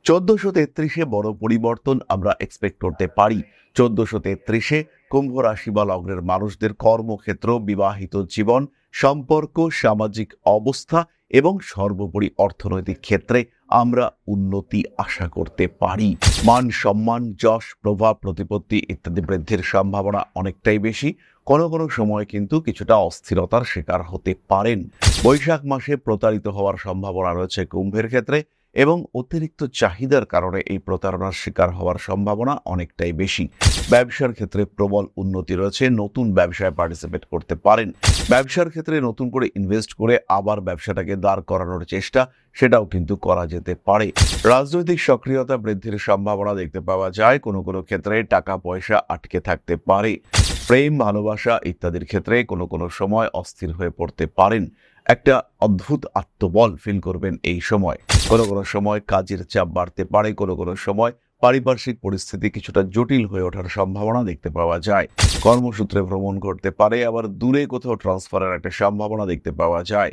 1433-এ বড় পরিবর্তন আমরা এক্সপেক্ট করতে পারি। 1433-এ কুম্ভ রাশি বা লগ্নের মানুষদের কর্মক্ষেত্র, বিবাহিত জীবন, সম্পর্ক, সামাজিক অবস্থা এবং সর্বোপরি অর্থনৈতিক ক্ষেত্রে আমরা উন্নতি আশা করতে পারি। মান সম্মান, যশ, প্রভাব, প্রতিপত্তি ইত্যাদি বৃদ্ধির সম্ভাবনা অনেকটাই বেশি। কোনো কোনো সময় কিন্তু কিছুটা অস্থিরতার শিকার হতে পারেন। বৈশাখ মাসে প্রতারিত হওয়ার সম্ভাবনা রয়েছে কুম্ভের ক্ষেত্রে এবং অতিরিক্ত চাহিদার কারণে এই প্রতারণার শিকার হওয়ার সম্ভাবনা অনেকটাই বেশি। ব্যবসার ক্ষেত্রে প্রবল উন্নতি রয়েছে, নতুন ব্যবসায় পার্টিসিপেট করতে পারেন। ব্যবসার ক্ষেত্রে নতুন করে ইনভেস্ট করে আবার ব্যবসাটাকে দাঁড় করানোর চেষ্টা, সেটাও কিন্তু করা যেতে পারে। রাজনৈতিক সক্রিয়তা বৃদ্ধির সম্ভাবনা দেখতে পাওয়া যায়। কোনো কোনো ক্ষেত্রে টাকা পয়সা আটকে থাকতে পারে। প্রেম, ভালোবাসা ইত্যাদির ক্ষেত্রে কোনো কোনো সময় অস্থির হয়ে পড়তে পারেন। একটা অদ্ভুত আত্মবল ফিল করবেন এই সময়। কোনো কোনো সময় কাজের চাপ বাড়তে পারে, কোনো কোনো সময় পারিপার্শ্বিক পরিস্থিতি কিছুটা জটিল হয়ে ওঠার সম্ভাবনা দেখতে পাওয়া যায়। কর্মসূত্রে ভ্রমণ করতে পারে, আবার দূরে কোথাও ট্রান্সফারের একটা সম্ভাবনা দেখতে পাওয়া যায়।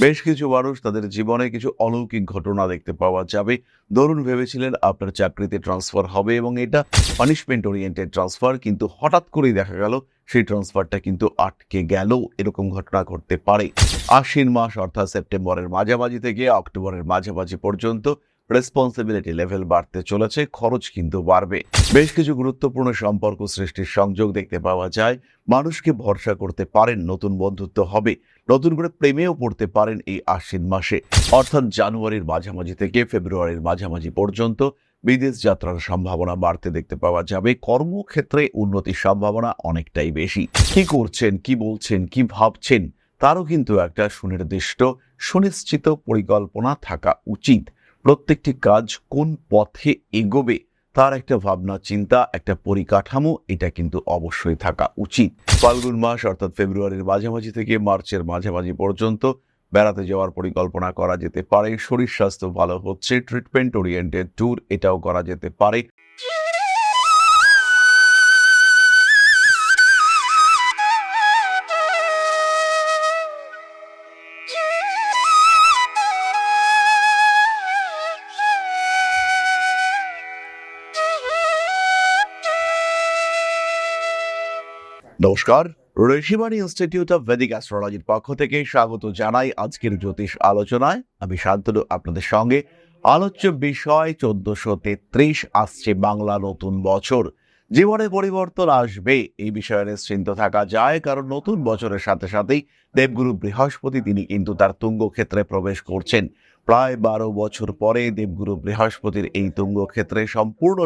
বেশ কিছু মানুষ তাদের জীবনে কিছু অলৌকিক ঘটনা দেখতে পাওয়া যাবে। ধরুন ভেবেছিলেন আপনার চাকরিতে ট্রান্সফার হবে এবং এটা পানিশমেন্ট ওরিয়েন্টেড ট্রান্সফার, কিন্তু হঠাৎ করেই দেখা গেল সেই ট্রান্সফারটা কিন্তু আটকে গেল। এরকম ঘটনা ঘটতে পারে। আশ্বিন মাস অর্থাৎ সেপ্টেম্বরের মাঝামাঝি থেকে অক্টোবরের মাঝামাঝি পর্যন্ত রেসপন্সিবিলিটি লেভেল বাড়তে চলেছে, খরচ কিন্তু বাড়বে। বেশ কিছু গুরুত্বপূর্ণ সম্পর্ক সৃষ্টির সংযোগ দেখতে পাওয়া যায়। মানুষকে ভরসা করতে পারেন, নতুন বন্ধুত্ব হবে, নতুন করে প্রেমেও পড়তে পারেন এই আশ্বিন মাসে। অর্থাৎ জানুয়ারির মাঝামাঝি থেকে ফেব্রুয়ারির মাঝামাঝি পর্যন্ত বিদেশ যাত্রার সম্ভাবনা বাড়তে দেখতে পাওয়া যাবে। কর্মক্ষেত্রে উন্নতির সম্ভাবনা অনেকটাই বেশি। কি করছেন, কি বলছেন, কি ভাবছেন, তারও কিন্তু একটা সুনির্দিষ্ট, সুনিশ্চিত পরিকল্পনা থাকা উচিত। প্রত্যেকটি কাজ কোন পথে এগোবে তার একটা ভাবনা চিন্তা, একটা পরিকাঠামো, এটা কিন্তু অবশ্যই থাকা উচিত। ফাল্গুন মাস অর্থাৎ ফেব্রুয়ারির মাঝামাঝি থেকে মার্চের মাঝামাঝি পর্যন্ত বেড়াতে যাওয়ার পরিকল্পনা করা যেতে পারে। শরীর স্বাস্থ্য ভালো হচ্ছে, ট্রিটমেন্ট ওরিয়েন্টেড ট্যুর এটাও করা যেতে পারে। নমস্কার, ঋষিবাণী ইনস্টিটিউট অফ ভেদিক অ্যাস্ট্রোলজির পক্ষ থেকে স্বাগত জানাই আজকের জ্যোতিষ আলোচনায়। আমি শান্তনু আপনাদের সঙ্গে। আলোচ্য বিষয় 1433 আসছে বাংলা নতুন বছর। জীবনে পরিবর্তন আসবে এই বিষয়ে নিশ্চিন্ত থাকা যায়, কারণ নতুন বছরের সাথে সাথেই দেবগুরু বৃহস্পতি তিনি কিন্তু তার তুঙ্গ ক্ষেত্রে প্রবেশ করছেন। প্রায় 12 বছর পরে দেবগুরু বৃহস্পতির এই তুঙ্গ ক্ষেত্রে সম্পূর্ণ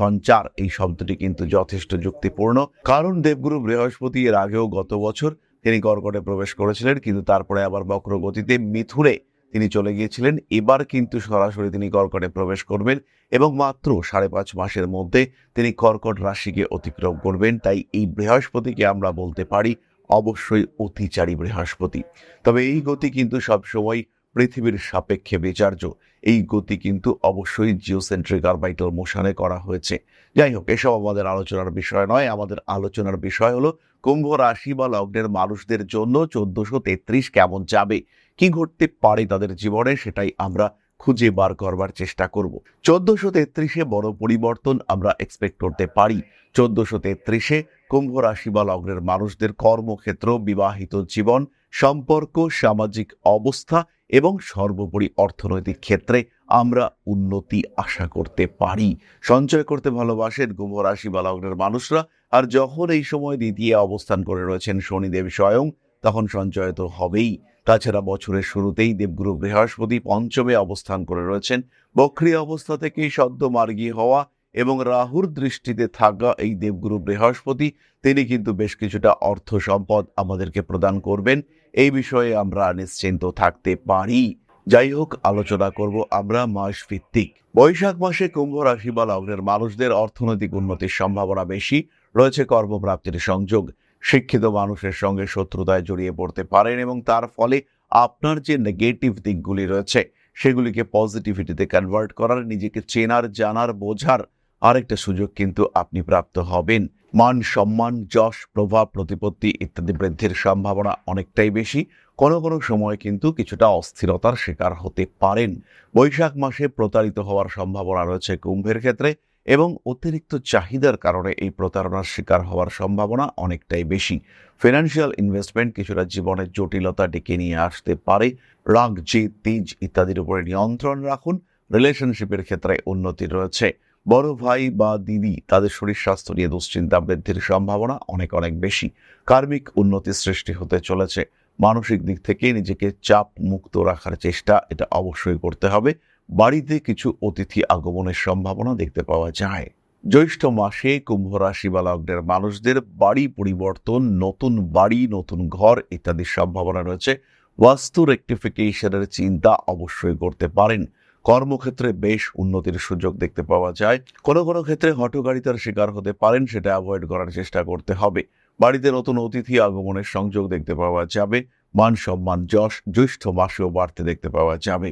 সঞ্চার এই শব্দটি কিন্তু যথেষ্ট যুক্তিপূর্ণ, কারণ দেবগুরু বৃহস্পতি এর আগেও গত বছর তিনি কর্কটে প্রবেশ করেছিলেন, কিন্তু তারপরে আবার বক্র গতিতে মিথুনে তিনি চলে গিয়েছিলেন। এবার কিন্তু সরাসরি তিনি কর্কটে প্রবেশ করবেন এবং মাত্র 5.5 মাসের মধ্যে তিনি কর্কট রাশিকে অতিক্রম করবেন। তাই এই বৃহস্পতিকে আমরা বলতে পারি অবশ্যই অতিচারী বৃহস্পতি। তবে এই গতি কিন্তু সবসময় পৃথিবীর সাপেক্ষে বিচার্য। এই গতি কিন্তু অবশ্যই জিওসেন্ট্রিক অরবিটাল মোশনে করা হয়েছে। যাই হোক, এসব আমাদের আলোচনার বিষয় নয়। আমাদের আলোচনার বিষয় হলো কুম্ভ রাশি বা লগ্নের মানুষদের জন্য 1433 কেমন যাবে, কি ঘটতে পারে তাদের জীবনে, সেটাই আমরা খুঁজে বার করবার চেষ্টা করব। 1433-এ বড় পরিবর্তন আমরা এক্সপেক্ট করতে পারি। 1433-এ কুম্ভ রাশি বা লগ্নের মানুষদের কর্মক্ষেত্র, বিবাহিত জীবন, সম্পর্ক, সামাজিক অবস্থা এবং সর্বোপরি অর্থনৈতিক ক্ষেত্রে আমরা উন্নতি আশা করতে পারি। সঞ্চয় করতে ভালোবাসেন কুম্ভ রাশি বা লগ্নের মানুষরা, আর যখন এই সময় দ্বিতীয় অবস্থান করে রয়েছেন শনিদেব স্বয়ং, তখন সঞ্চয় তো হবেই। তাছাড়া বছরের শুরুতেই দেবগুরু বৃহস্পতি পঞ্চমে অবস্থান করে রয়েছেন। বক্রী অবস্থা থেকেই সদ্য মার্গী হওয়া এবং রাহুর দৃষ্টিতে থাকা এই দেবগুরু বৃহস্পতি তিনি কিন্তু বেশ কিছুটা অর্থ সম্পদ আমাদেরকে প্রদান করবেন। এই বিষয়ে আমরা নিশ্চিন্ত থাকতে পারি। যাই হোক, আলোচনা করব আমরা মাস ভিত্তিক। বৈশাখ মাসে কুম্ভ রাশি বা লগ্নের মানুষদের অর্থনৈতিক উন্নতির সম্ভাবনা বেশি রয়েছে। কর্মপ্রাপ্তির সংযোগ, শিক্ষিত মানুষের সঙ্গে শত্রুতায় জড়িয়ে পড়তে পারেন এবং তার ফলে আপনার যে নেগেটিভ দিকগুলি রয়েছে সেগুলিকে পজিটিভিটিতে কনভার্ট করার, নিজেকে চেনার, জানার, বোঝার আরেকটা সুযোগ কিন্তু আপনি প্রাপ্ত হবেন। মান সম্মান, যশ, প্রভাব, প্রতিপত্তি ইত্যাদি বৃদ্ধির সম্ভাবনা অনেকটাই বেশি। কোনো কোনো সময় কিন্তু কিছুটা অস্থিরতার শিকার হতে পারেন। বৈশাখ মাসে প্রতারিত হওয়ার সম্ভাবনা রয়েছে কুম্ভের ক্ষেত্রে, এবং অতিরিক্ত চাহিদার কারণে এই প্রতারণার শিকার হওয়ার সম্ভাবনা অনেকটাই বেশি। ফিনান্সিয়াল ইনভেস্টমেন্ট কিছুটা জীবনের জটিলতা ডেকে নিয়ে আসতে পারে। রাগ, জেদ, তেজ ইত্যাদির উপরে নিয়ন্ত্রণ রাখুন। রিলেশনশিপের ক্ষেত্রে উন্নতি রয়েছে। বড় ভাই বা দিদি তাদের শরীর স্বাস্থ্য নিয়ে দুশ্চিন্তা বৃদ্ধির সম্ভাবনা অনেক অনেক বেশি। কার্মিক উন্নতি সৃষ্টি হতে চলেছে। মানসিক দিক থেকে নিজেকে চাপ মুক্ত রাখার চেষ্টা এটা অবশ্যই করতে হবে। বাড়িতে কিছু অতিথি আগমনের সম্ভাবনা দেখতে পাওয়া যায়। জ্যৈষ্ঠ মাসে কুম্ভ রাশি বা লগ্নের মানুষদের বাড়ি পরিবর্তন, নতুন বাড়ি, নতুন ঘর ইত্যাদির সম্ভাবনা রয়েছে। বাস্তু রেকটিফিকেশনের চিন্তা অবশ্যই করতে পারেন। কর্মক্ষেত্রে বেশ উন্নতির সুযোগ দেখতে পাওয়া যায়। কোনো কোনো ক্ষেত্রে হঠকারিতার শিকার হতে পারেন, সেটা অ্যাভয়েড করার চেষ্টা করতে হবে। বাড়িতে নতুন অতিথি আগমনের সংযোগ দেখতে পাওয়া যাবে। মান সম্মান, যশ জ্যৈষ্ঠ মাসেও বাড়তে দেখতে পাওয়া যাবে।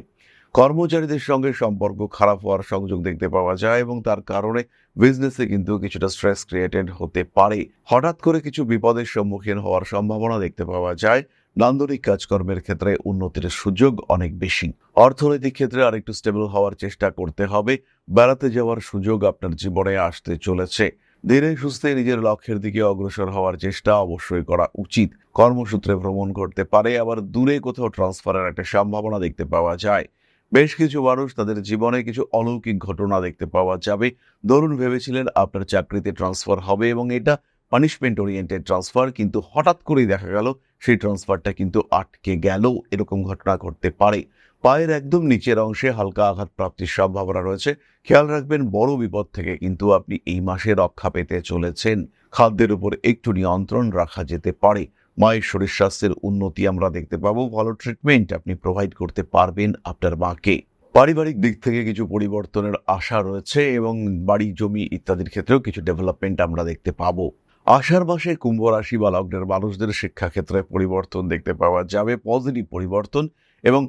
কর্মচারীদের সঙ্গে সম্পর্ক খারাপ হওয়ার সংযোগ দেখতে পাওয়া যায়, এবং তার কারণে বিজনেসে কিন্তু কিছুটা স্ট্রেস ক্রিয়েটেড হতে পারে। হঠাৎ করে কিছু বিপদের সম্মুখীন হওয়ার সম্ভাবনা দেখতে পাওয়া যায়। নান্দনিক কাজকর্মের ক্ষেত্রে উন্নতির সুযোগ অনেক বেশি। অর্থনৈতিক ক্ষেত্রে আরেকটু স্টেবল হওয়ার চেষ্টা করতে হবে। বেড়াতে যাওয়ার সুযোগ আপনার জীবনে আসতে চলেছে। ধীরে সুস্থে নিজের লক্ষ্যের দিকে অগ্রসর হওয়ার চেষ্টা অবশ্যই করা উচিত। কর্মসূত্রে ভ্রমণ করতে পারে, আবার দূরে কোথাও ট্রান্সফারের একটা সম্ভাবনা দেখতে পাওয়া যায়। বেশ কিছু মানুষ তাদের জীবনে কিছু অলৌকিক ঘটনা দেখতে পাওয়া যাবে। ধরুন ভেবেছিলেন আপনার চাকরিতে ট্রান্সফার হবে এবং এটা পানিশমেন্ট ওরিয়েন্টেড ট্রান্সফার, কিন্তু হঠাৎ করেই দেখা গেল সেই ট্রান্সফারটা কিন্তু আটকে গেল। এরকম ঘটনা ঘটতে পারে। পায়ের একদম নিচের অংশে হালকা আঘাত প্রাপ্তির সম্ভাবনা রয়েছে। খেয়াল রাখবেন, বড় বিপদ থেকে কিন্তু আপনি এই মাসে রক্ষা পেতে চলেছেন। খাদ্যের উপর একটু নিয়ন্ত্রণ রাখা যেতে পারে। মায়ের শরীর স্বাস্থ্যের উন্নতি আমরা দেখতে পাবো। ভালো ট্রিটমেন্ট আপনি প্রোভাইড করতে পারবেন আপনার মাকে। পারিবারিক দিক থেকে কিছু পরিবর্তনের আশা রয়েছে, এবং বাড়ি, জমি ইত্যাদির ক্ষেত্রেও কিছু ডেভেলপমেন্ট আমরা দেখতে পাবো। আষাঢ় মাসে কুম্ভ রাশি বা লগ্নের মানুষদের শিক্ষাক্ষেত্রে পরিবর্তন দেখতে পাওয়া যাবে, পজিটিভ পরিবর্তন। এবং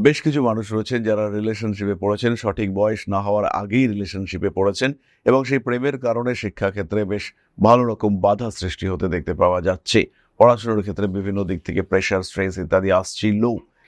বেশ কিছু মানুষ রয়েছেন যারা রিলেশনশিপে পড়েছেন, সঠিক বয়স না হওয়ার আগেই রিলেশনশিপে পড়েছেন, এবং সেই প্রেমের কারণে শিক্ষাক্ষেত্রে বেশ ভালো রকম বাধা সৃষ্টি হতে দেখতে পাওয়া যাচ্ছে। পড়াশোনার ক্ষেত্রে বিভিন্ন দিক থেকে প্রেশার, স্ট্রেস ইত্যাদি আসছিল,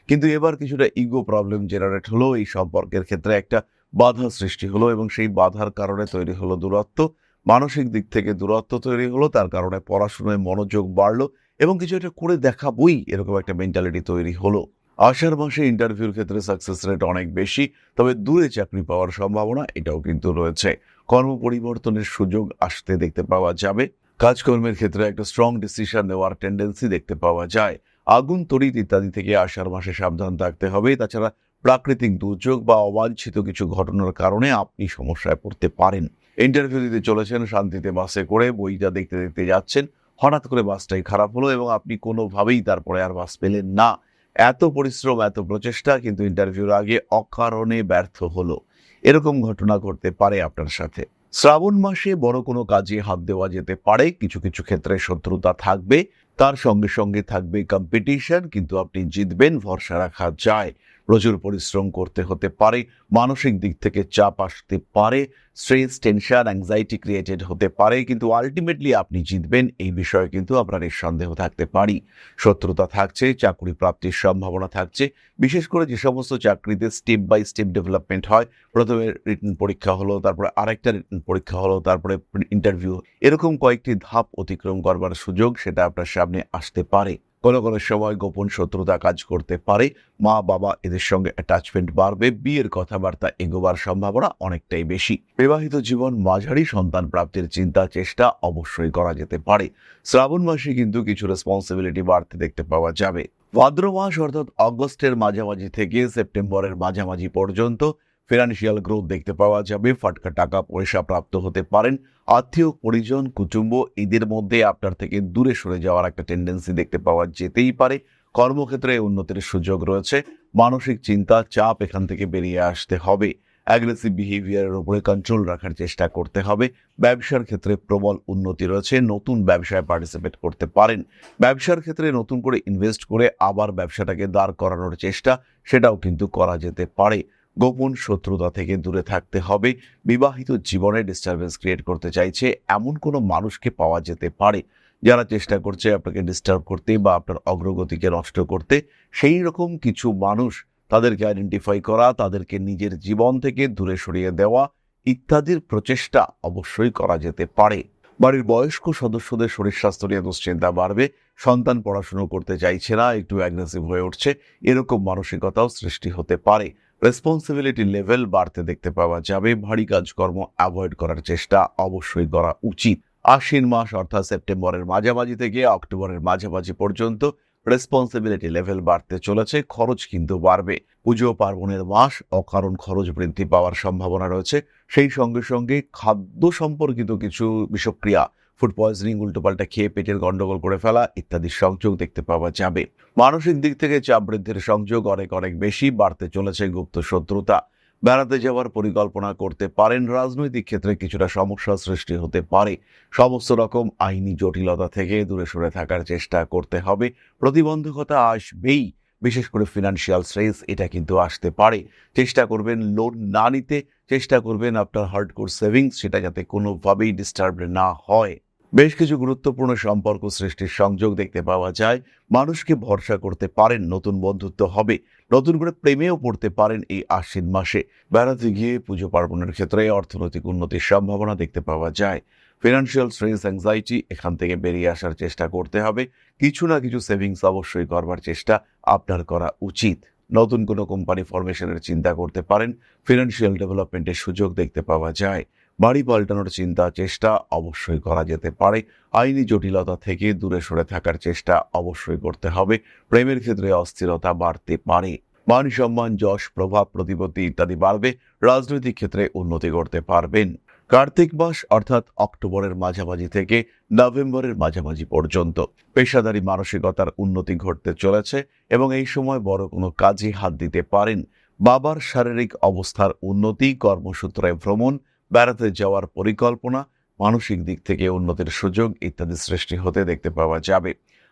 কিন্তু এবার কিছুটা ইগো প্রবলেম জেনারেট হলো। এই সম্পর্কের ক্ষেত্রে একটা বাধা সৃষ্টি হলো, এবং সেই বাধার কারণে তৈরি হলো দূরত্ব। মানসিক দিক থেকে দূরত্ব তৈরি হলো, তার কারণে পড়াশোনায় মনোযোগ বাড়লো, এবং কিছু একটা করে দেখাবই এরকম একটা মেন্টালিটি তৈরি হলো। আষাঢ় মাসে ইন্টারভিউর ক্ষেত্রে সাকসেস রেট অনেক বেশি, তবে দূরে চাকরি পাওয়ার সম্ভাবনা এটাও কিন্তু রয়েছে। কর্ম পরিবর্তনের সুযোগ আসতে দেখতে পাওয়া যাবে। কাজকর্মের ক্ষেত্রে একটা স্ট্রং ডিসিশন নেওয়ার টেন্ডেন্সি দেখতে পাওয়া যায়। আগুন, তড়িৎ ইত্যাদি থেকে আষাঢ় মাসে সাবধান থাকতে হবে। তাছাড়া প্রাকৃতিক দুর্যোগ বা অবাঞ্ছিত কিছু ঘটনার কারণে আপনি সমস্যায় পড়তে পারেন। ইন্টারভিউ দিতে চলেছেন, শান্তিতে বাসে করে বইটা দেখতে দেখতে যাচ্ছেন, হঠাৎ করে বাসটাই খারাপ হলো, এবং আপনি কোনোভাবেই তারপরে আর বাস পেলেন না। এত পরিশ্রম, এত প্রচেষ্টা, কিন্তু ইন্টারভিউর আগে অকারণে ব্যর্থ হলো। এরকম ঘটনা ঘটতে পারে আপনার সাথে। শ্রাবণ মাসে বড় কোনো কাজে হাত দেওয়া যেতে পারে। কিছু কিছু ক্ষেত্রে শত্রুতা থাকবে, তার সঙ্গে সঙ্গে থাকবে কম্পিটিশন, কিন্তু আপনি জিতবেন, ভরসা রাখা যায়। প্রচুর পরিশ্রম করতে হতে পারে। মানসিক দিক থেকে চাপ আসতে পারে। স্ট্রেস, টেনশন, অ্যাংজাইটি ক্রিয়েটেড হতে পারে, কিন্তু আলটিমেটলি আপনি জিতবেন, এই বিষয়ে কিন্তু আপনার সন্দেহ থাকতে পারি। শত্রুতা থাকছে, চাকরি প্রাপ্তির সম্ভাবনা থাকছে। বিশেষ করে যে সমস্ত চাকরিতে স্টেপ বাই স্টেপ ডেভেলপমেন্ট হয়, প্রথমে রিটেন পরীক্ষা হলো, তারপরে আরেকটা রিটেন পরীক্ষা হলো, তারপরে ইন্টারভিউ, এরকম কয়েকটি ধাপ অতিক্রম করবার সুযোগ সেটা আপনার সামনে আসতে পারে। কোনো কোনো সময় গোপন শত্রুতা কাজ করতে পারে। মা বাবা এদের সঙ্গে অ্যাটাচমেন্ট বাড়বে। বিয়ের কথাবার্তা এগোবার সম্ভাবনা অনেকটাই বেশি। বিবাহিত জীবন মাঝারি, সন্তান প্রাপ্তির চিন্তা চেষ্টা অবশ্যই করা যেতে পারে। শ্রাবণ মাসে কিন্তু কিছু রেসপন্সিবিলিটি বাড়তে দেখতে পাওয়া যাবে। ভাদ্র মাস অর্থাৎ অগস্টের মাঝামাঝি থেকে সেপ্টেম্বরের মাঝামাঝি পর্যন্ত ফিনান্সিয়াল গ্রোথ দেখতে পাওয়া যাবে। ফাটকা টাকা পয়সা প্রাপ্ত হতে পারেন। আত্মীয় পরিজন, কুটুম্ব এদের মধ্যে আপনার থেকে দূরে সরে যাওয়ার একটা টেন্ডেন্সি দেখতে পাওয়া যেতেই পারে। কর্মক্ষেত্রে উন্নতির সুযোগ রয়েছে। মানসিক চিন্তা, চাপ এখান থেকে বেরিয়ে আসতে হবে। অ্যাগ্রেসিভ বিহেভিয়ারের উপরে কন্ট্রোল রাখার চেষ্টা করতে হবে। ব্যবসার ক্ষেত্রে প্রবল উন্নতি রয়েছে। নতুন ব্যবসায় পার্টিসিপেট করতে পারেন। ব্যবসার ক্ষেত্রে নতুন করে ইনভেস্ট করে আবার ব্যবসাটাকে দাঁড় করানোর চেষ্টা, সেটাও কিন্তু করা যেতে পারে। গোপন শত্রুতা থেকে দূরে থাকতে হবে। বিবাহিত জীবনে ডিস্টারবেন্স ক্রিয়েট করতে চাইছে এমন কোনো মানুষকে পাওয়া যেতে পারে, যারা চেষ্টা করছে আপনাকে ডিস্টার্ব করতে বা আপনার অগ্রগতিকে নষ্ট করতে। সেই রকম কিছু মানুষ, তাদেরকে আইডেন্টিফাই করা, তাদেরকে নিজের জীবন থেকে দূরে সরিয়ে দেওয়া ইত্যাদির প্রচেষ্টা অবশ্যই করা যেতে পারে। বাড়ির বয়স্ক সদস্যদের শরীর স্বাস্থ্য নিয়ে দুশ্চিন্তা বাড়বে। সন্তান পড়াশুনো করতে চাইছে না, একটু অ্যাগ্রেসিভ হয়ে উঠছে, এরকম মানসিকতাও সৃষ্টি হতে পারে। রেসপন্সিবিলিটি লেভেল বাড়তে দেখতে পাওয়া যাবে। ভারী কাজকর্ম অ্যাভয়েড করার চেষ্টা অবশ্যই করা উচিত। আশ্বিন মাস অর্থাৎ সেপ্টেম্বরের মাঝামাঝি থেকে অক্টোবরের মাঝামাঝি পর্যন্ত রেসপন্সিবিলিটি লেভেল বাড়তে চলেছে, খরচ কিন্তু বাড়বে। পুজো পার্বণের মাস, অকারণ খরচ বৃদ্ধি পাওয়ার সম্ভাবনা রয়েছে। সেই সঙ্গে সঙ্গে খাদ্য সম্পর্কিত কিছু বিষক্রিয়া, ফুড পয়জনিং, উল্টোপাল্টা খেয়ে পেটের গন্ডগোল করে ফেলা ইত্যাদির সংযোগ দেখতে পাওয়া যাবে। মানসিক দিক থেকে চাপ বৃদ্ধির সংযোগ অনেক অনেক বেশি বাড়তে চলেছে। গুপ্ত শত্রুতা, বেড়াতে যাওয়ার পরিকল্পনা করতে পারেন। রাজনৈতিক ক্ষেত্রে কিছুটা সমস্যা সৃষ্টি হতে পারে। সমস্ত রকম আইনি জটিলতা থেকে দূরে সরে থাকার চেষ্টা করতে হবে। প্রতিবন্ধকতা আসবেই, বিশেষ করে ফিনান্সিয়াল স্ট্রেস এটা কিন্তু আসতে পারে। চেষ্টা করবেন লোন না নিতে, চেষ্টা করবেন আপনার হার্ডকোর সেভিংস সেটা যাতে কোনোভাবেই ডিস্টার্ব না হয়। বেশ কিছু গুরুত্বপূর্ণ সম্পর্ক সৃষ্টির সংযোগ দেখতে পাওয়া যায়। মানুষকে ভরসা করতে পারেন, নতুন বন্ধুত্ব হবে, নতুন করে প্রেমেও পড়তে পারেন এই আশ্বিন মাসে। বেড়াতে গিয়ে পুজো পার্বণের ক্ষেত্রে অর্থনৈতিক উন্নতির সম্ভাবনা দেখতে পাওয়া যায়। ফিনান্সিয়াল স্ট্রেস, অ্যাংজাইটি এখান থেকে বেরিয়ে আসার চেষ্টা করতে হবে। কিছু না কিছু সেভিংস অবশ্যই করবার চেষ্টা আপনার করা উচিত। নতুন কোনো কোম্পানি ফরমেশনের চিন্তা করতে পারেন। ফিনান্সিয়াল ডেভেলপমেন্টের সুযোগ দেখতে পাওয়া যায়। বাড়ি পাল্টানোর চিন্তা চেষ্টা অবশ্যই করা যেতে পারে। আইনি জটিলতা থেকে দূরে সরে থাকার চেষ্টা অবশ্যই করতে হবে। প্রেমের ক্ষেত্রে অস্থিরতা বাড়তে পারে। মান সম্মান, যশ, প্রভাব, প্রতিপত্তি ইত্যাদি বাড়বে। রাজনৈতিক ক্ষেত্রে উন্নতি করতে পারবেন। কার্তিক মাস অর্থাৎ অক্টোবরের মাঝামাঝি থেকে নভেম্বরের মাঝামাঝি পর্যন্ত পেশাদারি মানসিকতার উন্নতি ঘটতে চলেছে এবং এই সময় বড় কোনো কাজে হাত দিতে পারেন। বাবার শারীরিক অবস্থার উন্নতি, কর্মসূত্রে ভ্রমণ, বেড়াতে যাওয়ার পরিকল্পনা, মানসিক দিক থেকে উন্নতির সুযোগ ইত্যাদি সৃষ্টি হতে দেখতে পাওয়া যাবে।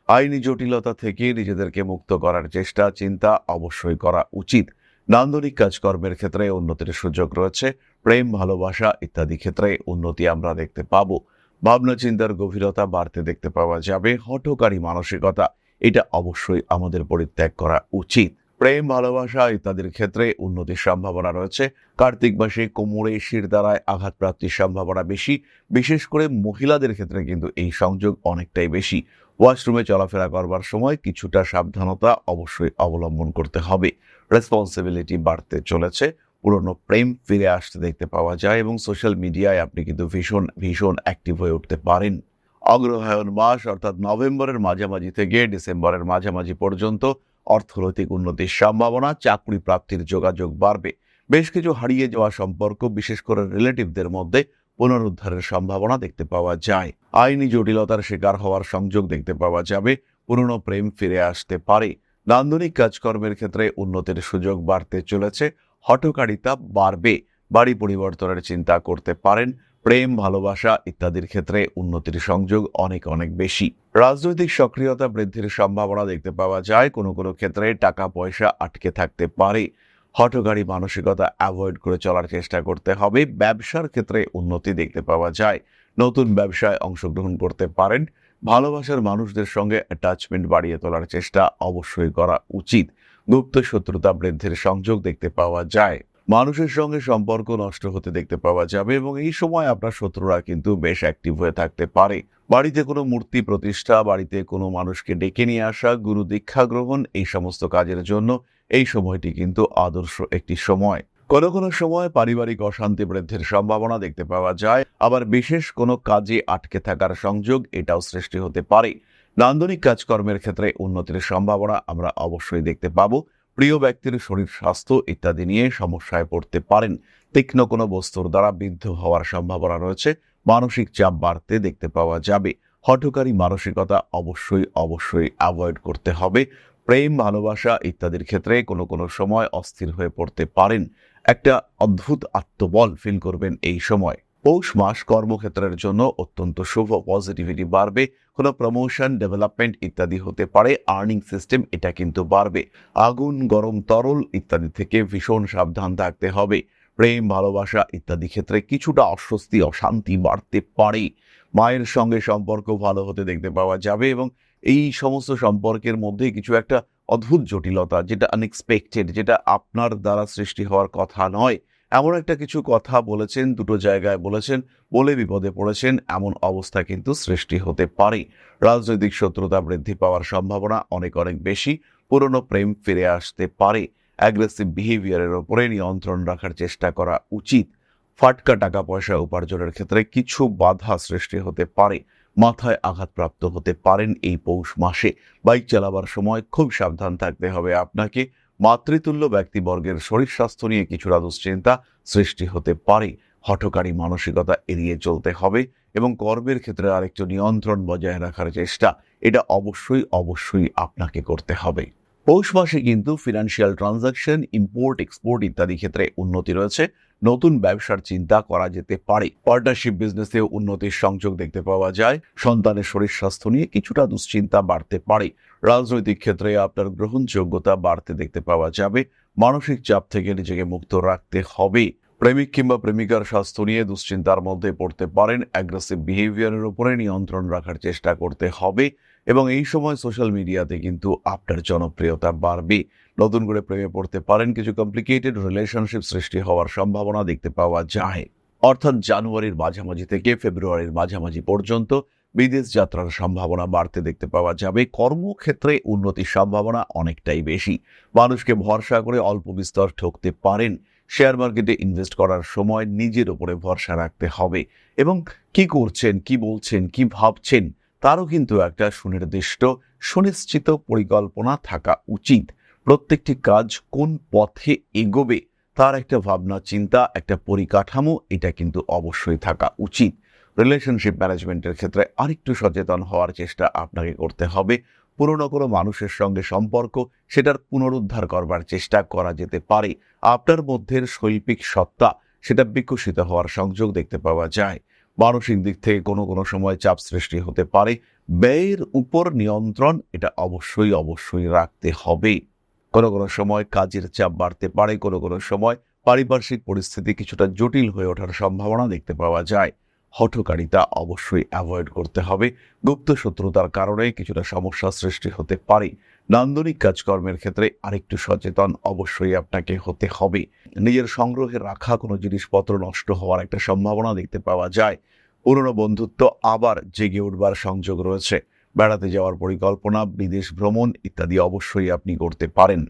আইনি জটিলতা থেকে নিজেদেরকে মুক্ত করার চেষ্টা চিন্তা অবশ্যই করা উচিত। নান্দনিক কাজকর্মের ক্ষেত্রে উন্নতির সুযোগ রয়েছে। প্রেম, ভালোবাসা ইত্যাদি ক্ষেত্রে উন্নতি আমরা দেখতে পাবো। ভাবনা চিন্তার গভীরতা বাড়তে দেখতে পাওয়া যাবে। হঠকারী মানসিকতা এটা অবশ্যই আমাদের পরিত্যাগ করা উচিত। প্রেম, ভালোবাসা ইত্যাদির ক্ষেত্রে উন্নতির সম্ভাবনা রয়েছে। কার্তিক মাসে কোমরে শিরদাঁড়ায় আঘাতপ্রাপ্তির সম্ভাবনা বেশি। বিশেষ করে মহিলাদের ক্ষেত্রে কিন্তু এই সংযোগ অনেকটাই বেশি। ওয়াশরুমে চলাফেরা করবার সময় কিছুটা সাবধানতা অবশ্যই অবলম্বন করতে হবে। রেসপন্সিবিলিটি বাড়তে চলেছে। পুরনো প্রেম ফিরে আসতে দেখতে পাওয়া যায় এবং সোশ্যাল মিডিয়ায় আপনি কিন্তু ভীষণ ভীষণ অ্যাক্টিভ হয়ে উঠতে পারেন। অগ্রহায়ণ মাস অর্থাৎ নভেম্বরের মাঝামাঝি থেকে ডিসেম্বরের মাঝামাঝি পর্যন্ত অর্থনৈতিক উন্নতির সম্ভাবনা, চাকরি প্রাপ্তির যোগাযোগ বাড়বে। বেশ কিছু হারিয়ে যাওয়া সম্পর্ক, বিশেষ করে রিলেটিভদের মধ্যে পুনরুদ্ধারের সম্ভাবনা দেখতে পাওয়া যায়। আইনি জটিলতার শিকার হওয়ার সংযোগ দেখতে পাওয়া যাবে। পুরনো প্রেম ফিরে আসতে পারে। নান্দনিক কাজকর্মের ক্ষেত্রে উন্নতির সুযোগ বাড়তে চলেছে। হঠকারিতা বাড়বে। বাড়ি পরিবর্তনের চিন্তা করতে পারেন। প্রেম, ভালোবাসা ইত্যাদির ক্ষেত্রে উন্নতির সংযোগ অনেক অনেক বেশি। রাজনৈতিক সক্রিয়তা বৃদ্ধির সম্ভাবনা দেখতে পাওয়া যায়। কোনো কোনো ক্ষেত্রে টাকা পয়সা আটকে থাকতে পারে। হঠকারী মানসিকতা অ্যাভয়েড করে চলার চেষ্টা করতে হবে। ব্যবসার ক্ষেত্রে উন্নতি দেখতে পাওয়া যায়। নতুন ব্যবসায় অংশগ্রহণ করতে পারেন। ভালোবাসার মানুষদের সঙ্গে অ্যাটাচমেন্ট বাড়িয়ে তোলার চেষ্টা অবশ্যই করা উচিত। গুপ্ত শত্রুতা বৃদ্ধির সংযোগ দেখতে পাওয়া যায়। মানুষের সঙ্গে সম্পর্ক নষ্ট হতে দেখতে পাওয়া যাবে এবং এই সময় আপনার শত্রুরা কিন্তু বেশ অ্যাক্টিভ হয়ে থাকতে পারে। বাড়িতে কোনো মূর্তি প্রতিষ্ঠা, বাড়িতে কোনো মানুষকে ডেকে নিয়ে আসা, গুরু দীক্ষা গ্রহণ এই সমস্ত কাজের জন্য এই সময়টি কিন্তু আদর্শ একটি সময়। কোনো কোনো সময় পারিবারিক অশান্তি বৃদ্ধির সম্ভাবনা দেখতে পাওয়া যায়। আবার বিশেষ কোনো কাজে আটকে থাকার সংযোগ এটাও সৃষ্টি হতে পারে। নান্দনিক কাজকর্মের ক্ষেত্রে উন্নতির সম্ভাবনা আমরা অবশ্যই দেখতে পাবো। প্রিয় ব্যক্তির শরীর স্বাস্থ্য ইত্যাদি নিয়ে সমস্যায় পড়তে পারেন। তীক্ষ্ণ কোনো বস্তুর দ্বারা বিদ্ধ হওয়ার সম্ভাবনা রয়েছে। মানসিক চাপ বাড়তে দেখতে পাওয়া যাবে। হঠকারী মানসিকতা অবশ্যই অবশ্যই অ্যাভয়েড করতে হবে। প্রেম, ভালোবাসা ইত্যাদির ক্ষেত্রে কোনো কোনো সময় অস্থির হয়ে পড়তে পারেন। একটা অদ্ভুত আত্মবল ফিল করবেন এই সময়। পৌষ মাস কর্মক্ষেত্রের জন্য অত্যন্ত শুভ, পজিটিভিটি বাড়বে, কোনো প্রমোশন, ডেভেলপমেন্ট ইত্যাদি হতে পারে। আর্নিং সিস্টেম এটা কিন্তু বাড়বে। আগুন, গরম তরল ইত্যাদি থেকে ভীষণ সাবধান থাকতে হবে। প্রেম, ভালোবাসা ইত্যাদি ক্ষেত্রে কিছুটা অস্বস্তি, অশান্তি বাড়তে পারে। মায়ের সঙ্গে সম্পর্ক ভালো হতে দেখতে পাওয়া যাবে এবং এই সমস্ত সম্পর্কের মধ্যে কিছু একটা অদ্ভুত জটিলতা, যেটা আনএক্সপেক্টেড, যেটা আপনার দ্বারা সৃষ্টি হওয়ার কথা নয়, এমন একটা কিছু কথা বলেছেন, দুটো জায়গায় বলেছেন, বলে বিপদে পড়েছেন, এমন অবস্থা কিন্তু সৃষ্টি হতে পারে। রাজনৈতিক শত্রুতা বৃদ্ধি পাওয়ার সম্ভাবনা অনেক অনেক বেশি। পুরনো প্রেম ফিরে আসতে পারে। অ্যাগ্রেসিভ বিহেভিয়ারের ওপরে নিয়ন্ত্রণ রাখার চেষ্টা করা উচিত। ফাটকা টাকা পয়সা উপার্জনের ক্ষেত্রে কিছু বাধা সৃষ্টি হতে পারে। মাথায় আঘাতপ্রাপ্ত হতে পারেন এই পৌষ মাসে। বাইক চালাবার সময় খুব সাবধান থাকতে হবে আপনাকে। মাতৃতুল্য ব্যক্তিবর্গের শরীর স্বাস্থ্য নিয়ে কিছুটা দুশ্চিন্তা সৃষ্টি হতে পারে। হঠকারী মানসিকতা এড়িয়ে চলতে হবে এবং কর্মের ক্ষেত্রে আরেকটু নিয়ন্ত্রণ বজায় রাখার চেষ্টা এটা অবশ্যই অবশ্যই আপনাকে করতে হবে। পৌষ মাসে কিন্তু ফিনান্সিয়াল ট্রানজাকশন, ইম্পোর্ট এক্সপোর্ট ইত্যাদি ক্ষেত্রে উন্নতি রয়েছে। নতুন ব্যবসার চিন্তা করা যেতে পারে। পার্টনারশিপ বিজনেসে উন্নতির সংযোগ দেখতে পাওয়া যায়। সন্তানের শরীর স্বাস্থ্য নিয়ে কিছুটা দুশ্চিন্তা বাড়তে পারে। রাজনৈতিক ক্ষেত্রে আপনার গ্রহণযোগ্যতা বাড়তে দেখতে পাওয়া যাবে। মানসিক চাপ থেকে নিজেকে মুক্ত রাখতে হবে। প্রেমিক কিংবা প্রেমিকার স্বাস্থ্য নিয়ে দুশ্চিন্তার মধ্যে পড়তে পারেন। অ্যাগ্রেসিভ বিহেভিয়ারের উপরে নিয়ন্ত্রণ রাখার চেষ্টা করতে হবে এবং এই সময় সোশ্যাল মিডিয়াতে কিন্তু আপনার জনপ্রিয়তা বাড়বে। নতুন করে প্রেমে পড়তে পারেন। কিছু কমপ্লিকেটেড রিলেশনশিপ সৃষ্টি হওয়ার সম্ভাবনা দেখতে পাওয়া যায়। অর্থাৎ জানুয়ারির মাঝামাঝি থেকে ফেব্রুয়ারির মাঝামাঝি পর্যন্ত বিদেশ যাত্রার সম্ভাবনা বাড়তে দেখতে পাওয়া যাবে। কর্মক্ষেত্রে উন্নতির সম্ভাবনা অনেকটাই বেশি। মানুষকে ভরসা করে অল্প বিস্তর ঠকতে পারেন। শেয়ার মার্কেটে ইনভেস্ট করার সময় নিজের উপরে ভরসা রাখতে হবে এবং কি করছেন, কি বলছেন, কি ভাবছেন তারও কিন্তু একটা সুনির্দিষ্ট, সুনিশ্চিত পরিকল্পনা থাকা উচিত। প্রত্যেকটি কাজ কোন পথে এগোবে তার একটা ভাবনা চিন্তা, একটা পরিকাঠামো এটা কিন্তু অবশ্যই থাকা উচিত। রিলেশনশিপ ম্যানেজমেন্টের ক্ষেত্রে আরেকটু সচেতন হওয়ার চেষ্টা আপনাকে করতে হবে। পুরনো কোনো মানুষের সঙ্গে সম্পর্ক সেটার পুনরুদ্ধার করবার চেষ্টা করা যেতে পারে। আপনার মধ্যে শৈল্পিক সত্তা সেটা বিকশিত হওয়ার সংযোগ দেখতে পাওয়া যায়। মানসিক দিক থেকে কোনো কোনো সময় চাপ সৃষ্টি হতে পারে। ব্যয়ের উপর নিয়ন্ত্রণ এটা অবশ্যই অবশ্যই রাখতে হবে। কোনো কোনো সময় কাজের চাপ বাড়তে পারে। কোনো কোনো সময় পারিপার্শ্বিক পরিস্থিতি কিছুটা জটিল হয়ে ওঠার সম্ভাবনা দেখতে পাওয়া যায়। হঠকারিতা অবশ্যই অ্যাভয়েড করতে হবে। গুপ্ত শত্রুতার কারণে কিছুটা সমস্যা সৃষ্টি হতে পারে। নান্দনিক কাজকর্মের ক্ষেত্রে আরেকটু সচেতন অবশ্যই আপনাকে হতে হবে। নিজের সংগ্রহে রাখা কোনো জিনিসপত্র নষ্ট হওয়ার একটা সম্ভাবনা দেখতে পাওয়া যায়। পুরনো বন্ধুত্ব আবার জেগে উঠবার সংযোগ রয়েছে। বেড়াতে যাওয়ার পরিকল্পনা, বিদেশ ভ্রমণ ইত্যাদি অবশ্যই আপনি করতে পারেন।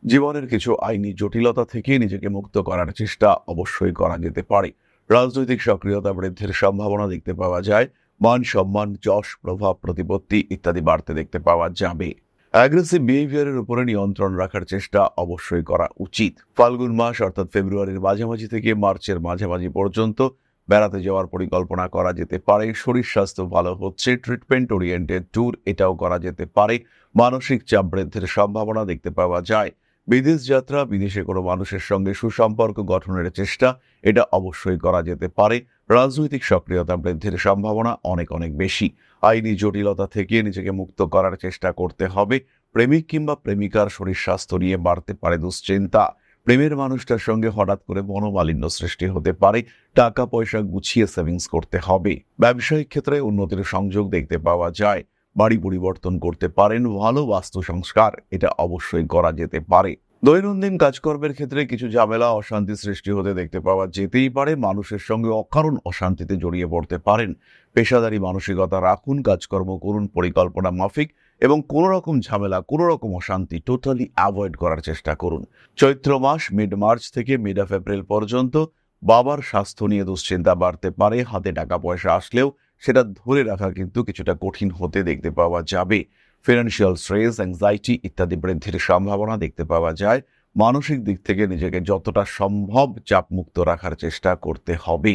জীবনের কিছু আইনি জটিলতা থেকে নিজেকে মুক্ত করার চেষ্টা অবশ্যই করা যেতে পারে। রাজনৈতিক সক্রিয়তা বৃদ্ধির সম্ভাবনা দেখতে পাওয়া যায়। মান সম্মান, যশ, প্রভাব, প্রতিপত্তি ইত্যাদি বাড়তে দেখতে পাওয়া যাবে। অ্যাগ্রেসিভ বিহেভিয়ারের উপরে নিয়ন্ত্রণ রাখার চেষ্টা অবশ্যই করা উচিত। ফাল্গুন মাস অর্থাৎ ফেব্রুয়ারির মাঝামাঝি থেকে মার্চের মাঝামাঝি পর্যন্ত বেড়াতে যাওয়ার পরিকল্পনা করা যেতে পারে। শরীর স্বাস্থ্য ভালো হচ্ছে। ট্রিটমেন্ট ওরিয়েন্টেড ট্যুর এটাও করা যেতে পারে। মানসিক চাপ বৃদ্ধির সম্ভাবনা দেখতে পাওয়া যায়। বিদেশ যাত্রা, বিদেশে কোনো মানুষের সঙ্গে সুসম্পর্ক গঠনের চেষ্টা এটা অবশ্যই করা যেতে পারে। রাজনৈতিক সক্রিয়তা বৃদ্ধির সম্ভাবনা অনেক অনেক বেশি। আইনি জটিলতা থেকে নিজেকে মুক্ত করার চেষ্টা করতে হবে। প্রেমিক কিংবা প্রেমিকার শরীর স্বাস্থ্য নিয়ে বাড়তে পারে দুশ্চিন্তা। প্রেমের মানুষটার সঙ্গে হঠাৎ করে মনোমালিন্য সৃষ্টি হতে পারে। টাকা পয়সা গুছিয়ে সেভিংস করতে হবে। ব্যবসায়িক ক্ষেত্রে উন্নতির সংযোগ দেখতে পাওয়া যায়। বাড়ি পরিবর্তন করতে পারেন। ভালো বাস্তু সংস্কার এটা অবশ্যই করা যেতে পারে। দৈনন্দিন কাজকর্মের ক্ষেত্রে কিছু ঝামেলা, অশান্তি সৃষ্টি হতে দেখতে পাওয়া যেতেই পারে। মানুষের সঙ্গে অকারণ অশান্তিতে জড়িয়ে পড়তে পারেন। পেশাদারী মানসিকতা রাখুন, কাজকর্ম করুন পরিকল্পনা মাফিক এবং কোনো রকম ঝামেলা, কোনো রকম অশান্তি টোটালি অ্যাভয়েড করার চেষ্টা করুন। চৈত্র মাস মিড মার্চ থেকে মিড অফ এপ্রিল পর্যন্ত বাবার স্বাস্থ্য নিয়ে দুশ্চিন্তা বাড়তে পারে। হাতে টাকা পয়সা আসলেও সেটা ধরে রাখা কিন্তু কিছুটা কঠিন হতে দেখতে পাওয়া যাবে। ফিনান্সিয়াল স্ট্রেস, অ্যাংজাইটি ইত্যাদি বৃদ্ধির সম্ভাবনা দেখতে পাওয়া যায়। মানসিক দিক থেকে নিজেকে যতটা সম্ভব চাপমুক্ত রাখার চেষ্টা করতে হবে।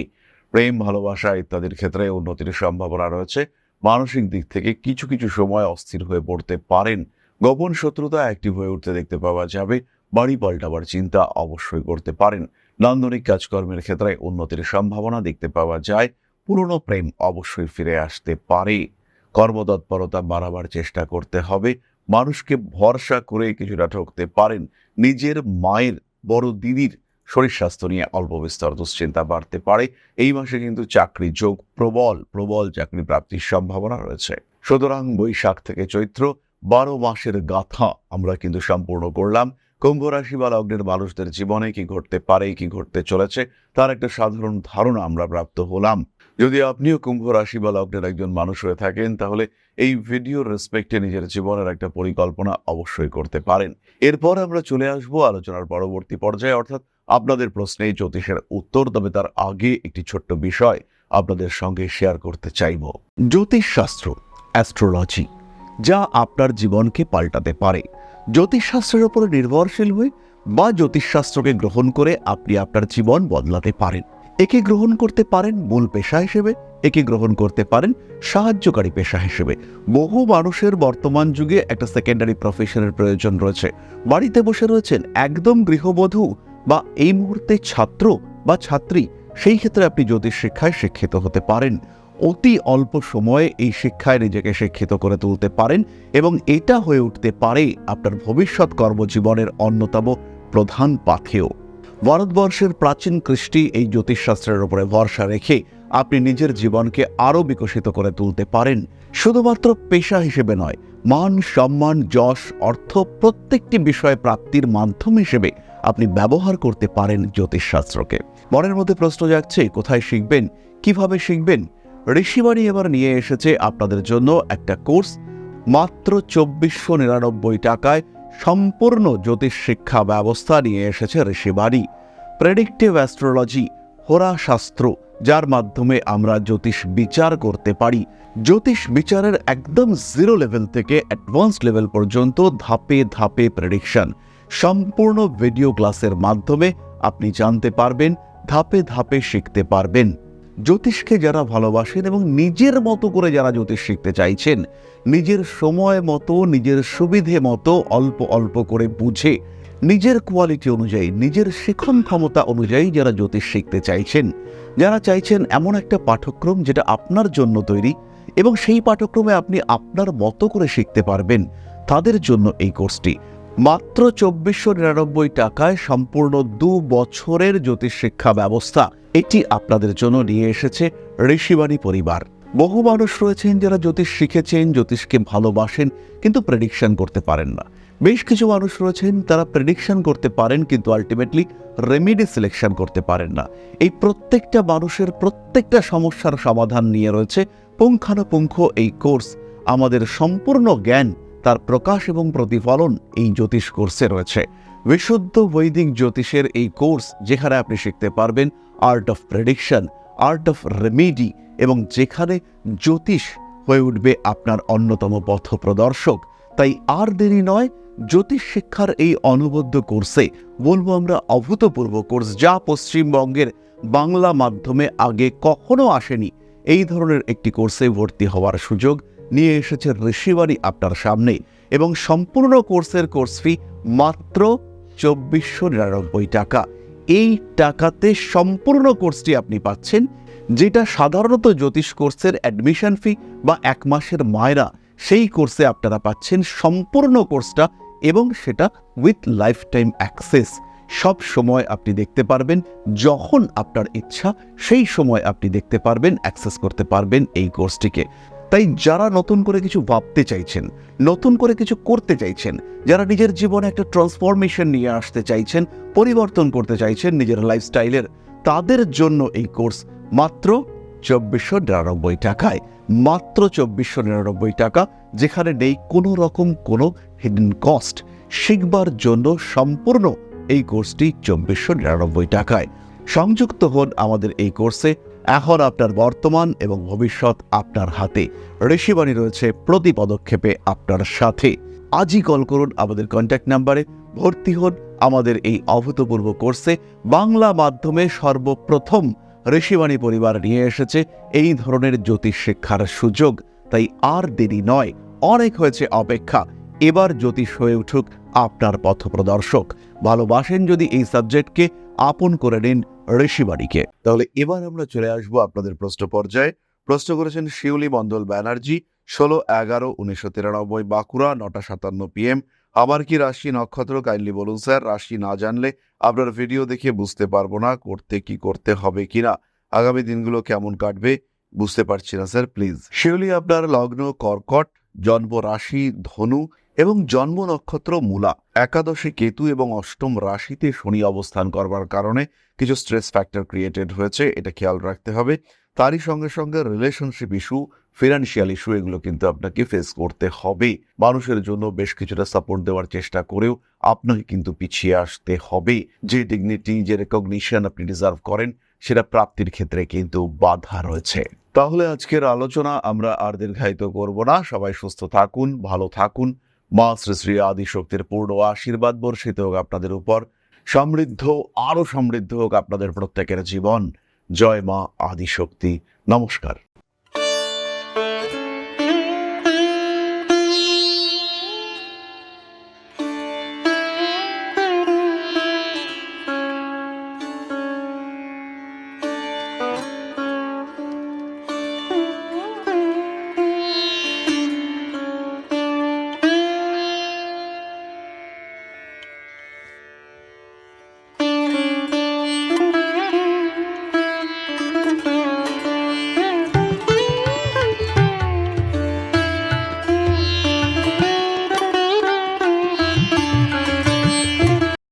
প্রেম, ভালোবাসা ইত্যাদির ক্ষেত্রে উন্নতির সম্ভাবনা রয়েছে। মানসিক দিক থেকে কিছু কিছু সময় অস্থির হয়ে পড়তে পারেন। গোপন শত্রুতা অ্যাক্টিভ হয়ে উঠতে দেখতে পাওয়া যাবে। বাড়ি পাল্টাবার চিন্তা অবশ্যই করতে পারেন। নান্দনিক কাজকর্মের ক্ষেত্রে উন্নতির সম্ভাবনা দেখতে পাওয়া যায়। পুরনো প্রেম অবশ্যই ফিরে আসতে পারে। কর্মতৎপরতা বাড়াবার চেষ্টা করতে হবে। মানুষকে ভরসা করে কিছুটা ঠকতে পারেন। নিজের মায়ের, বড় দিদির শরীর স্বাস্থ্য নিয়ে অল্প বিস্তর দুশ্চিন্তা বাড়তে পারে। এই মাসে কিন্তু চাকরি যোগ প্রবল চাকরি প্রাপ্তির সম্ভাবনা রয়েছে। সুতরাং বৈশাখ থেকে চৈত্র 12 মাসের গাথা আমরা কিন্তু সম্পূর্ণ করলাম। কুম্ভ রাশি বা লগ্নের মানুষদের জীবনে কি ঘটতে পারে, কি ঘটতে চলেছে, তার একটা সাধারণ ধারণা আমরা প্রাপ্ত হলাম। যদি আপনিও কুম্ভ রাশি বা লগ্নের একজন মানুষ হয়ে থাকেন, তাহলে এই ভিডিওর রেসপেক্টে নিজের জীবনের একটা পরিকল্পনা অবশ্যই করতে পারেন। এরপর আমরা চলে আসবো আলোচনার পরবর্তী পর্যায়ে, অর্থাৎ আপনাদের প্রশ্নে জ্যোতিষের উত্তর। তবে তার আগে একটি ছোট্ট বিষয় আপনাদের সঙ্গে শেয়ার করতে চাইব। জ্যোতিষশাস্ত্র, অ্যাস্ট্রোলজি, যা আপনার জীবনকে পাল্টাতে পারে। জ্যোতিষশাস্ত্রের উপর নির্ভরশীল হয়ে বা জ্যোতিষশাস্ত্রকে গ্রহণ করে আপনি আপনার জীবন বদলাতে পারেন। একে গ্রহণ করতে পারেন মূল পেশা হিসেবে, একে গ্রহণ করতে পারেন সাহায্যকারী পেশা হিসেবে। বহু মানুষের বর্তমান যুগে একটা সেকেন্ডারি প্রফেশনের প্রয়োজন রয়েছে। বাড়িতে বসে রয়েছেন একদম গৃহবধূ বা এই মুহূর্তে ছাত্র বা ছাত্রী, সেই ক্ষেত্রে আপনি জ্যোতিষ শিক্ষায় শিক্ষিত হতে পারেন। অতি অল্প সময়ে এই শিক্ষায় নিজেকে শিক্ষিত করে তুলতে পারেন এবং এটা হয়ে উঠতে পারে আপনার ভবিষ্যৎ কর্মজীবনের অন্যতম প্রধান পাথেয়। ভারতবর্ষের প্রাচীন কৃষ্টি এই জ্যোতিষশাস্ত্রের উপরে ভরসা রেখে আপনি নিজের জীবনকে আরও বিকশিত করে তুলতে পারেন। শুধুমাত্র পেশা হিসেবে নয়, মান, সম্মান, যশ, অর্থ প্রত্যেকটি বিষয় প্রাপ্তির মাধ্যম হিসেবে আপনি ব্যবহার করতে পারেন জ্যোতিষশাস্ত্রকে। মনের মধ্যে প্রশ্ন জাগছে, কোথায় শিখবেন, কিভাবে শিখবেন? ঋষিবাণী এবার নিয়ে এসেছে আপনাদের জন্য একটা কোর্স। মাত্র 2499 টাকায় সম্পূর্ণ জ্যোতিষ শিক্ষা ব্যবস্থা নিয়ে এসেছে ঋষিবাণী। প্রেডিক্টিভ অ্যাস্ট্রোলজি, হোরাশাস্ত্র, যার মাধ্যমে আমরা জ্যোতিষ বিচার করতে পারি। জ্যোতিষ বিচারের একদম জিরো লেভেল থেকে অ্যাডভান্স লেভেল পর্যন্ত ধাপে ধাপে প্রেডিকশন। সম্পূর্ণ ভিডিও ক্লাসের মাধ্যমে আপনি জানতে পারবেন, ধাপে ধাপে শিখতে পারবেন। জ্যোতিষকে যারা ভালোবাসেন এবং নিজের মতো করে যারা জ্যোতিষ শিখতে চাইছেন, নিজের সময় মতো, নিজের সুবিধে মতো অল্প অল্প করে বুঝে, নিজের কোয়ালিটি অনুযায়ী, নিজের শিখন ক্ষমতা অনুযায়ী যারা জ্যোতিষ শিখতে চাইছেন, যারা চাইছেন এমন একটা পাঠ্যক্রম যেটা আপনার জন্য তৈরি এবং সেই পাঠ্যক্রমে আপনি আপনার মতো করে শিখতে পারবেন, তাদের জন্য এই কোর্সটি। মাত্র 2499 টাকায় সম্পূর্ণ 2 বছরের জ্যোতিষ শিক্ষা ব্যবস্থা এটি আপনাদের জন্য নিয়ে এসেছে ঋষিবাণী পরিবার। বহু মানুষ রয়েছেন যারা জ্যোতিষ শিখেছেন, জ্যোতিষকে ভালোবাসেন, কিন্তু প্রেডিকশন করতে পারেন না। বেশ কিছু মানুষ রয়েছেন তারা প্রেডিকশন করতে পারেন কিন্তু আলটিমেটলি রেমেডি সিলেকশন করতে পারেন না। এই প্রত্যেকটা মানুষের প্রত্যেকটা সমস্যার সমাধান নিয়ে রয়েছে পুঙ্খানুপুঙ্খ এই কোর্স। আমাদের সম্পূর্ণ জ্ঞান, তার প্রকাশ এবং প্রতিফলন এই জ্যোতিষ কোর্সে রয়েছে। বিশুদ্ধ বৈদিক জ্যোতিষের এই কোর্স, যেখানে আপনি শিখতে পারবেন art of prediction, art of remedy, এবং যেখানে জ্যোতিষ হয়ে উঠবে আপনার অন্যতম পথ প্রদর্শক। তাই আর দেরি নয়, জ্যোতিষ শিক্ষার এই অনবদ্য কোর্সে, বলবো আমরা অভূতপূর্ব কোর্স, যা পশ্চিমবঙ্গের বাংলা মাধ্যমে আগে কখনো আসেনি, এই ধরনের একটি কোর্সে ভর্তি হওয়ার সুযোগ নিয়ে এসেছে ঋষিবাণী আপনার সামনে। এবং সম্পূর্ণ কোর্সের কোর্স ফি মাত্র 2499 টাকা। এই টাকাতে সম্পূর্ণ কোর্সটি আপনি পাচ্ছেন, যেটা সাধারণত জ্যোতিষ কোর্সের অ্যাডমিশন ফি বা 1 মাসের মায়রা, সেই কোর্সে আপনারা পাচ্ছেন সম্পূর্ণ কোর্সটা, এবং সেটা উইথ লাইফ টাইম অ্যাক্সেস। সব সময় আপনি দেখতে পারবেন, যখন আপনার ইচ্ছা সেই সময় আপনি দেখতে পারবেন, অ্যাক্সেস করতে পারবেন এই কোর্সটিকে। তাই যারা নতুন করে কিছু ভাবতে চাইছেন, নতুন করে কিছু করতে চাইছেন, যারা নিজের জীবনে একটা ট্রান্সফরমেশন নিয়ে আসতে চাইছেন, পরিবর্তন করতে চাইছেন নিজের লাইফস্টাইলের, তাদের জন্য এই কোর্স মাত্র 2499 টাকায়। মাত্র 2499 টাকা, যেখানে নেই কোনো রকম কোনো হিডেন কস্ট। শিখবার জন্য সম্পূর্ণ এই কোর্সটি 2499 টাকায়। সংযুক্ত হন আমাদের এই কোর্সে। এখন আপনার বর্তমান এবং ভবিষ্যৎ আপনার হাতে। ঋষিবাণী রয়েছে প্রতি পদক্ষেপে আপনার সাথে। আজই কল করুন আমাদের কন্ট্যাক্ট নাম্বারে, ভর্তি হন আমাদের এই অভূতপূর্ব কোর্সে। বাংলা মাধ্যমে সর্বপ্রথম ঋষিবাণী পরিবার নিয়ে এসেছে এই ধরনের জ্যোতিষ শিক্ষার সুযোগ। তাই আর দেরি নয়, অনেক হয়েছে অপেক্ষা। এবার জ্যোতিষ হয়ে উঠুক আপনার পথপ্রদর্শক। ভালোবাসেন যদি এই সাবজেক্টকে, আপন করে নিন ঋষিবাণীকে। তাহলে এবার আমরা চলে আসবো আপনাদের প্রশ্ন পর্যায়ে। প্রশ্ন করেছেন শিউলি মণ্ডল ব্যানার্জি, 16/11/1993, বাঁকুড়া, 9:57 PM। আমার কি রাশি নক্ষত্র কাইন্ডলি বলুন স্যার, রাশি না জানলে আপনার ভিডিও দেখে বুঝতে পারবো না করতে হবে কিনা, আগামী দিনগুলো কেমন কাটবে বুঝতে পারছি না স্যার, প্লিজ। শিউলি, আপনার লগ্ন কর্কট, জন্ম রাশি ধনু এবং জন্ম নক্ষত্র মূলা। একাদশে কেতু এবং অষ্টম রাশিতে শনি অবস্থান করবার কারণে কিছু স্ট্রেস ফ্যাক্টর ক্রিয়েটেড হয়েছে, এটা খেয়াল রাখতে হবে। তারই সঙ্গে সঙ্গে রিলেশনশিপ ইস্যু, ফিনান্সিয়াল ইস্যু, এগুলো কিন্তু আপনাকে ফেস করতে হবে। মানুষের জন্য বেশ কিছুটা সাপোর্ট দেওয়ার চেষ্টা করেও আপনাকে কিন্তু পিছিয়ে আসতে হবে। যে ডিগনিটি, যে রেকগনিশন আপনি ডিজার্ভ করেন, সেটা প্রাপ্তির ক্ষেত্রে কিন্তু বাধা রয়েছে। তাহলে আজকের আলোচনা আমরা আর দীর্ঘায়িত করব না। সবাই সুস্থ থাকুন, ভালো থাকুন। মা শ্রী শ্রী আদিশক্তির পূর্ণ আশীর্বাদ বর্ষিত হোক আপনাদের উপর। আরো সমৃদ্ধ হোক আপনাদের প্রত্যেকের জীবন। জয় মা আদিশক্তি। নমস্কার।